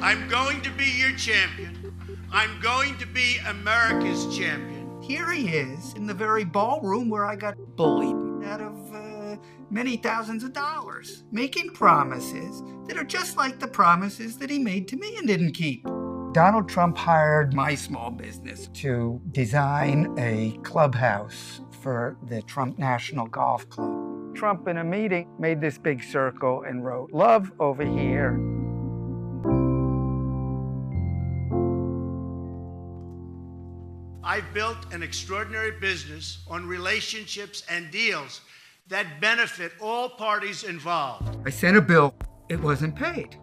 I'm going to be your champion. I'm going to be America's champion. Here he is in the very ballroom where I got bullied out of many thousands of dollars, making promises that are just like the promises that he made to me and didn't keep. Donald Trump hired my small business to design a clubhouse for the Trump National Golf Club. Trump, in a meeting, made this big circle and wrote, "Love over here." I've built an extraordinary business on relationships and deals that benefit all parties involved. I sent a bill. It wasn't paid.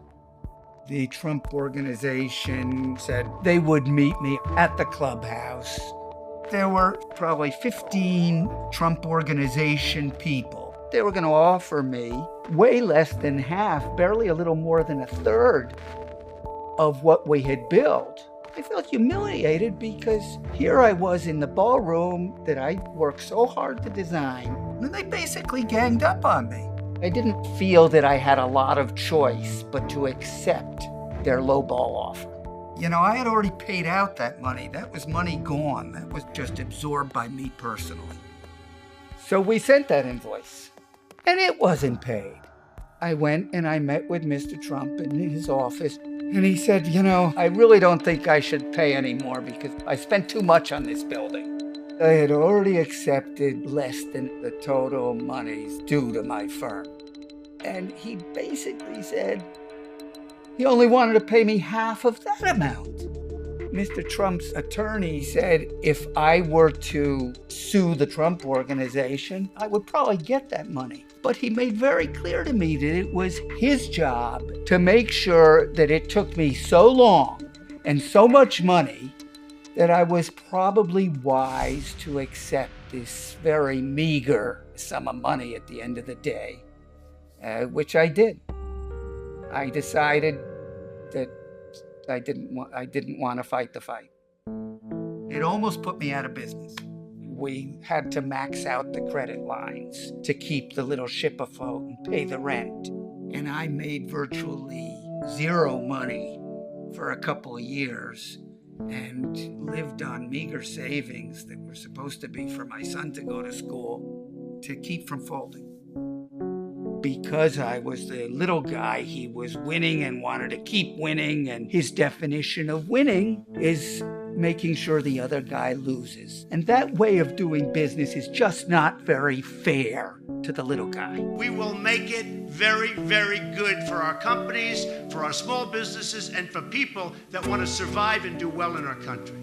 The Trump organization said they would meet me at the clubhouse. There were probably 15 Trump organization people. They were going to offer me way less than half, barely a little more than a third of what we had built. I felt humiliated because here I was in the ballroom that I worked so hard to design, and they basically ganged up on me. I didn't feel that I had a lot of choice but to accept their lowball offer. You know, I had already paid out that money. That was money gone. That was just absorbed by me personally. So we sent that invoice, and it wasn't paid. I went and I met with Mr. Trump in his office, and he said, "You know, I really don't think I should pay anymore because I spent too much on this building." I had already accepted less than the total monies due to my firm. And he basically said he only wanted to pay me half of that amount. Mr. Trump's attorney said if I were to sue the Trump organization, I would probably get that money. But he made very clear to me that it was his job to make sure that it took me so long and so much money that I was probably wise to accept this very meager sum of money at the end of the day, which I did. I decided that I didn't want to fight the fight. It almost put me out of business. We had to max out the credit lines to keep the little ship afloat and pay the rent. And I made virtually zero money for a couple of years and lived on meager savings that were supposed to be for my son to go to school to keep from folding. Because I was the little guy, he was winning and wanted to keep winning, and his definition of winning is making sure the other guy loses. And that way of doing business is just not very fair to the little guy. We will make it very, very good for our companies, for our small businesses, and for people that want to survive and do well in our country.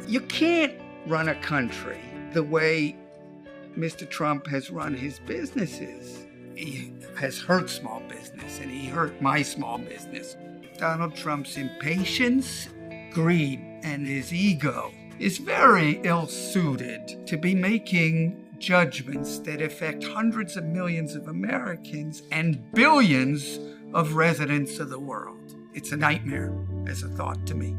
You can't run a country the way Mr. Trump has run his businesses. He has hurt small business, and he hurt my small business. Donald Trump's impatience, greed, and his ego is very ill-suited to be making judgments that affect hundreds of millions of Americans and billions of residents of the world. It's a nightmare as a thought to me.